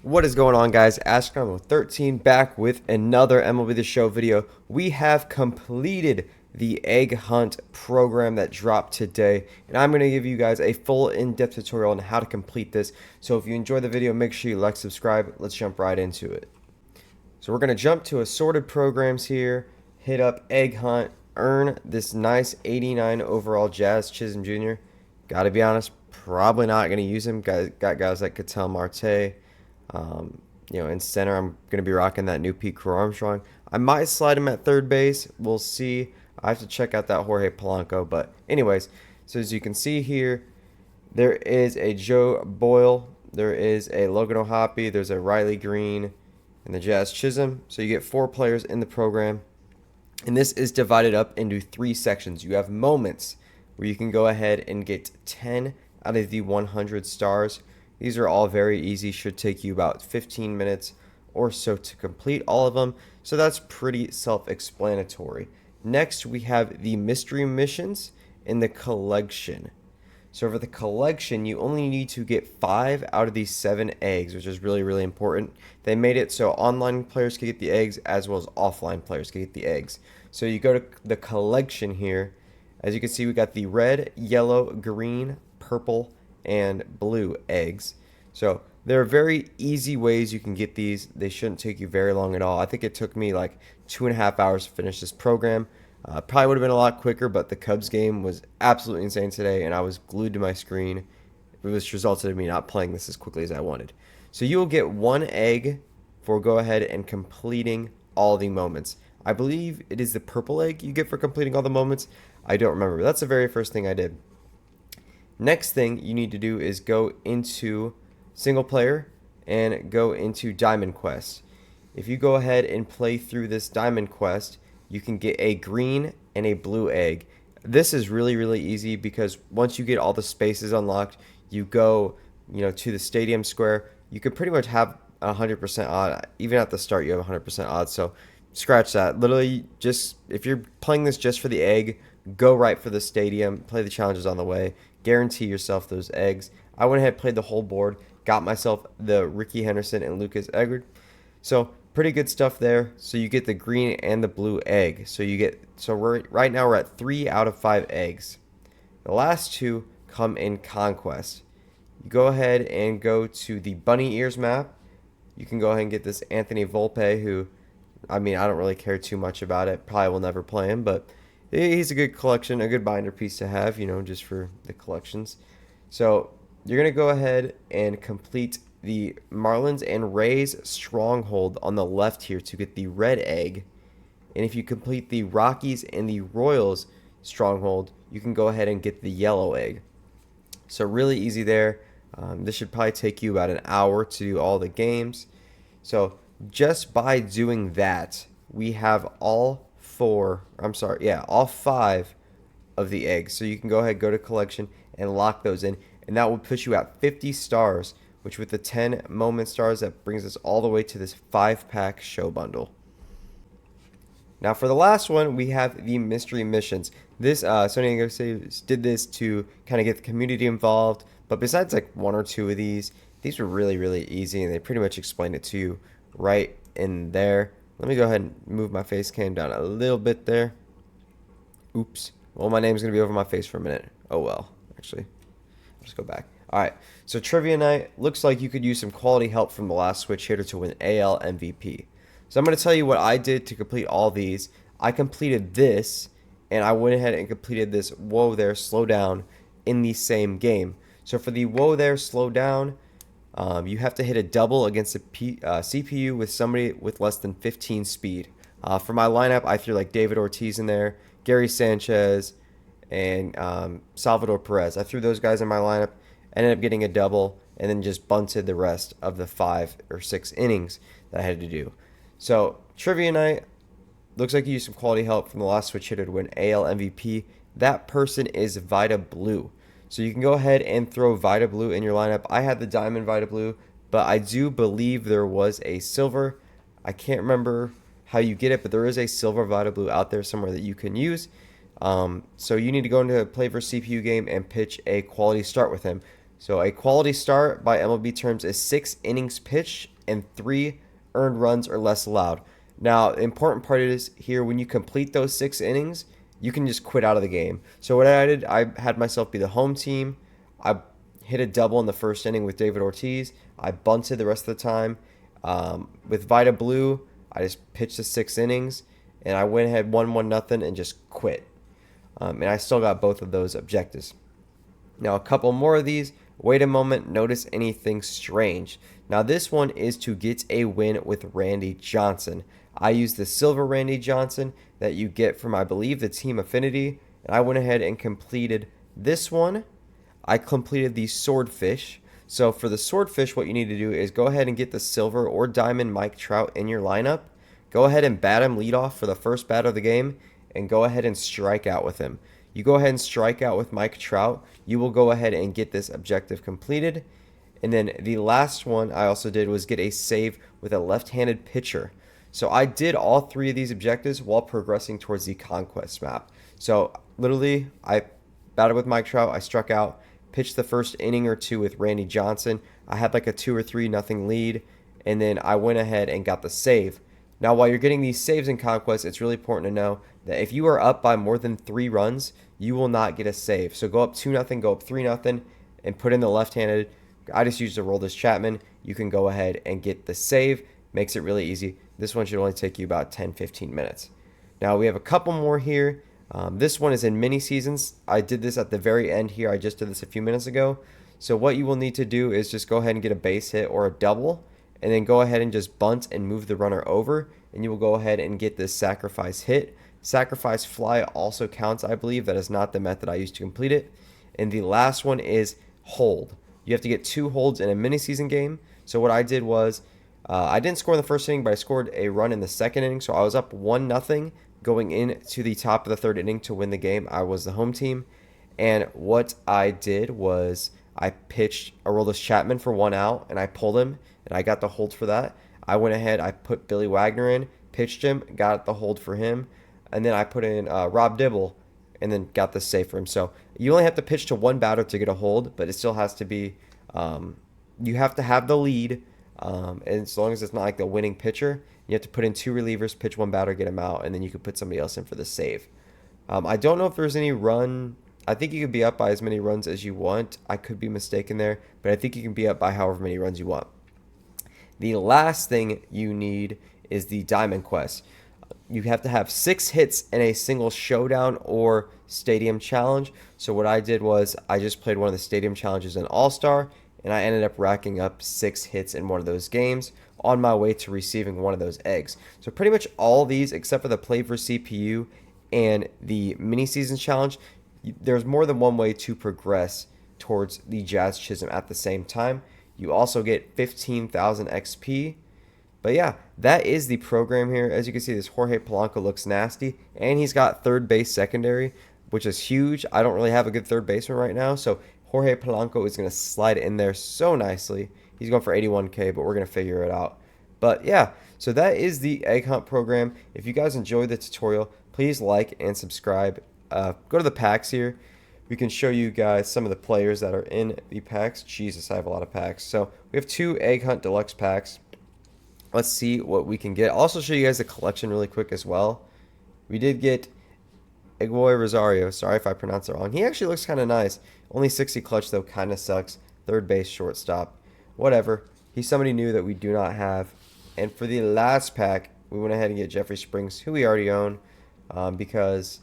What is going on, guys? Astronomo13 back with another MLB The Show video. We have completed the egg hunt program that dropped today, and I'm going to give you guys a full in-depth tutorial on how to complete this. So if you enjoyed the video, make sure you like, subscribe. Let's jump right into it. So we're going to jump to assorted programs here, hit up egg hunt, earn this nice 89 overall Jazz Chisholm Jr. Gotta be honest, probably not going to use him. Got guys like Ketel Marte. In center, I'm going to be rocking that new Pete Crow Armstrong. I might slide him at third base. We'll see. I have to check out that Jorge Polanco. But anyways, so as you can see here, there is a Joe Boyle. There is a Logan O'Hoppe. There's a Riley Green and the Jazz Chisholm. So you get 4 players in the program. And this is divided up into 3 sections. You have moments where you can go ahead and get 10 out of the 100 stars. These are all very easy, should take you about 15 minutes or so to complete all of them, so that's pretty self-explanatory. Next, we have the mystery missions in the collection. So for the collection, you only need to get 5 out of these 7 eggs, which is really, really important. They made it so online players can get the eggs as well as offline players can get the eggs. So you go to the collection here. As you can see, we got the red, yellow, green, purple, and blue eggs. So there are very easy ways you can get these. They shouldn't take you very long at all. I think it took me like 2.5 hours to finish this program. Probably would have been a lot quicker, but the Cubs game was absolutely insane today, and I was glued to my screen, which resulted in me not playing this as quickly as I wanted. So you will get 1 egg for go ahead and completing all the moments. I believe it is the purple egg you get for completing all the moments. I don't remember. That's the very first thing I did. Next thing you need to do is go into single player and go into Diamond Quest. If you go ahead and play through this Diamond Quest, you can get a green and a blue egg. This is really, really easy because once you get all the spaces unlocked, you go, to the stadium square. You can pretty much have 100% odd. Even at the start, you have 100% odds. So scratch that. Literally, just if you're playing this just for the egg, go right for the stadium. Play the challenges on the way. Guarantee yourself those eggs. I went ahead, played the whole board, got myself the Ricky Henderson and Lucas Eggert. So pretty good stuff there. So you get the green and the blue egg. Right now we're at 3 out of 5 eggs. The last 2 come in Conquest. You go ahead and go to the Bunny Ears map. You can go ahead and get this Anthony Volpe, who, I don't really care too much about it. Probably will never play him, but he's a good collection, a good binder piece to have, just for the collections. So you're going to go ahead and complete the Marlins and Rays stronghold on the left here to get the red egg. And if you complete the Rockies and the Royals stronghold, you can go ahead and get the yellow egg. So really easy there. This should probably take you about an hour to do all the games. So just by doing that, we have all 5 of the eggs. So you can go ahead, go to collection, and lock those in. And that will put you at 50 stars, which with the 10 moment stars, that brings us all the way to this 5-pack show bundle. Now for the last one, we have the mystery missions. This Sony Diego did this to kind of get the community involved. But besides like 1 or 2 of these were really, really easy, and they pretty much explained it to you right in there. Let me go ahead and move my face cam down a little bit there. Oops. Well, my name's going to be over my face for a minute. Oh, well. Actually, I'll just go back. All right. So Trivia Night. Looks like you could use some quality help from the last switch hitter to win AL MVP. So I'm going to tell you what I did to complete all these. I completed this, and I went ahead and completed this Whoa There, Slow Down in the same game. So for the Whoa There, Slow Down, you have to hit a double against a CPU with somebody with less than 15 speed. For my lineup, I threw like David Ortiz in there, Gary Sanchez, and Salvador Perez. I threw those guys in my lineup, ended up getting a double, and then just bunted the rest of the 5 or 6 innings that I had to do. So Trivia Night, looks like you used some quality help from the last switch hitter to win AL MVP. That person is Vida Blue. So you can go ahead and throw Vida Blue in your lineup. I had the Diamond Vida Blue, but I do believe there was a silver. I can't remember how you get it, but there is a silver Vida Blue out there somewhere that you can use. So you need to go into a play versus CPU game and pitch a quality start with him. So a quality start by MLB terms is 6 innings pitched and 3 earned runs or less allowed. Now, the important part is here when you complete those 6 innings, you can just quit out of the game. So what I did, I had myself be the home team. I hit a double in the first inning with David Ortiz. I bunted the rest of the time. With Vida Blue, I just pitched the 6 innings, and I went ahead 1-1 nothing and just quit. And I still got both of those objectives. Now, a couple more of these. Wait a moment, notice anything strange. Now, this one is to get a win with Randy Johnson. I used the silver Randy Johnson that you get from, I believe, the Team Affinity, and I went ahead and completed this one. I completed the Swordfish. So for the Swordfish, what you need to do is go ahead and get the silver or diamond Mike Trout in your lineup. Go ahead and bat him leadoff for the first bat of the game, and go ahead and strike out with him. You go ahead and strike out with Mike Trout, you will go ahead and get this objective completed. And then the last one I also did was get a save with a left-handed pitcher. So I did all 3 of these objectives while progressing towards the Conquest map. So literally, I batted with Mike Trout, I struck out, pitched the first inning or 2 with Randy Johnson. I had like a 2 or 3 nothing lead, and then I went ahead and got the save. Now, while you're getting these saves in Conquest, it's really important to know that if you are up by more than 3 runs, you will not get a save. So go up 2-0, go up 3-0, and put in the left-handed. I just used Aroldis Chapman. You can go ahead and get the save. Makes it really easy. This one should only take you about 10-15 minutes. Now, we have a couple more here. This one is in mini seasons. I did this at the very end here. I just did this a few minutes ago. So what you will need to do is just go ahead and get a base hit or a double, and then go ahead and just bunt and move the runner over, and you will go ahead and get this sacrifice hit. Sacrifice fly also counts, I believe. That is not the method I used to complete it. And the last one is hold. You have to get 2 holds in a mini season game. So what I did was, I didn't score in the first inning, but I scored a run in the second inning. So I was up 1-0 going into the top of the third inning to win the game. I was the home team. And what I did was I pitched Aroldis Chapman for 1 out, and I pulled him, and I got the hold for that. I went ahead, I put Billy Wagner in, pitched him, got the hold for him, and then I put in Rob Dibble, and then got the save for him. So you only have to pitch to 1 batter to get a hold, but it still has to be, you have to have the lead, and as long as it's not like the winning pitcher, you have to put in 2 relievers, pitch 1 batter, get him out, and then you can put somebody else in for the save. I don't know if there's any run. I think you could be up by as many runs as you want. I could be mistaken there, but I think you can be up by however many runs you want. The last thing you need is the Diamond Quest. You have to have 6 hits in a single showdown or stadium challenge. So what I did was I just played one of the stadium challenges in All-Star, and I ended up racking up 6 hits in one of those games on my way to receiving one of those eggs. So pretty much all these, except for the Play for CPU and the mini season challenge, there's more than one way to progress towards the Jazz Chisholm at the same time. You also get 15,000 XP. But yeah, that is the program here. As you can see, this Jorge Polanco looks nasty, and he's got third base secondary, which is huge. I don't really have a good third baseman right now, so Jorge Polanco is going to slide in there so nicely. He's going for 81K, but we're going to figure it out. But yeah, so that is the Egg Hunt program. If you guys enjoyed the tutorial, please like and subscribe. Go to the packs here. We can show you guys some of the players that are in the packs. Jesus, I have a lot of packs. So we have 2 Egg Hunt Deluxe packs. Let's see what we can get. I'll also show you guys the collection really quick as well. We did get Eguy Rosario. Sorry if I pronounced it wrong. He actually looks kind of nice. Only 60 clutch, though. Kind of sucks. Third base, shortstop. Whatever. He's somebody new that we do not have. And for the last pack, we went ahead and get Jeffrey Springs, who we already own. Because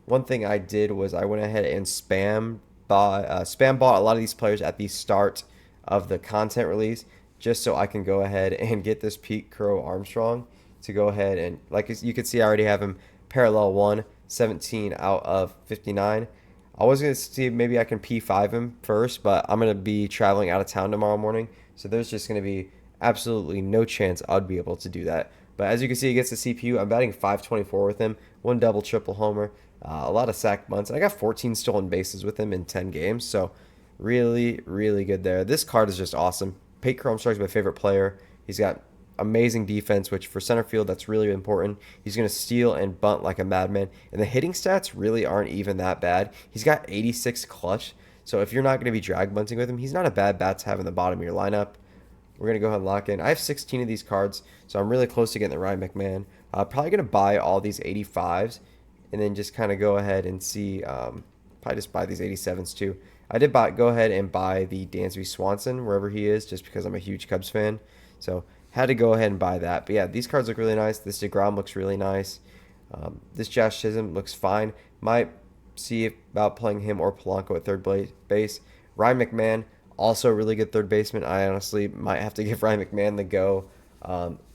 one thing I did was I went ahead and spam bought a lot of these players at the start of the content release, just so I can go ahead and get this Pete Crow Armstrong to go ahead and, like you can see, I already have him parallel 1, 17 out of 59. I was going to see if maybe I can P5 him first, but I'm going to be traveling out of town tomorrow morning, so there's just going to be absolutely no chance I'd be able to do that. But as you can see, he gets the CPU. I'm batting 524 with him, 1 double, triple homer, a lot of sack bunts. I got 14 stolen bases with him in 10 games, so really, really good there. This card is just awesome. Pete Crow Armstrong is my favorite player. He's got amazing defense, which for center field, that's really important. He's going to steal and bunt like a madman. And the hitting stats really aren't even that bad. He's got 86 clutch. So if you're not going to be drag bunting with him, he's not a bad bat to have in the bottom of your lineup. we're going to go ahead and lock in. I have 16 of these cards, so I'm really close to getting the Ryan McMahon. Probably going to buy all these 85s and then just kind of go ahead and see. Probably just buy these 87s too. I did go ahead and buy the Dansby Swanson wherever he is, just because I'm a huge Cubs fan. So had to go ahead and buy that. But yeah, these cards look really nice. This DeGrom looks really nice. This Josh Chisholm looks fine. Might see about playing him or Polanco at third base. Ryan McMahon, also a really good third baseman. I honestly might have to give Ryan McMahon the go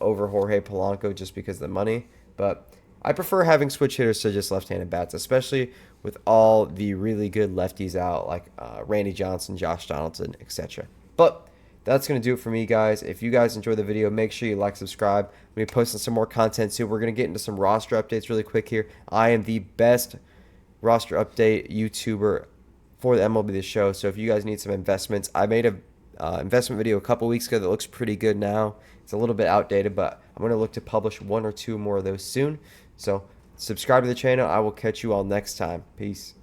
over Jorge Polanco just because of the money. But I prefer having switch hitters to just left-handed bats, especially with all the really good lefties out like Randy Johnson, Josh Donaldson, etc. But that's going to do it for me, guys. If you guys enjoyed the video, make sure you like, subscribe. I'm going to be posting some more content soon. We're going to get into some roster updates really quick here. I am the best roster update YouTuber for the MLB The Show. So if you guys need some investments, I made a investment video a couple weeks ago that looks pretty good now. It's a little bit outdated, but I'm going to look to publish 1 or 2 more of those soon. So subscribe to the channel. I will catch you all next time. Peace.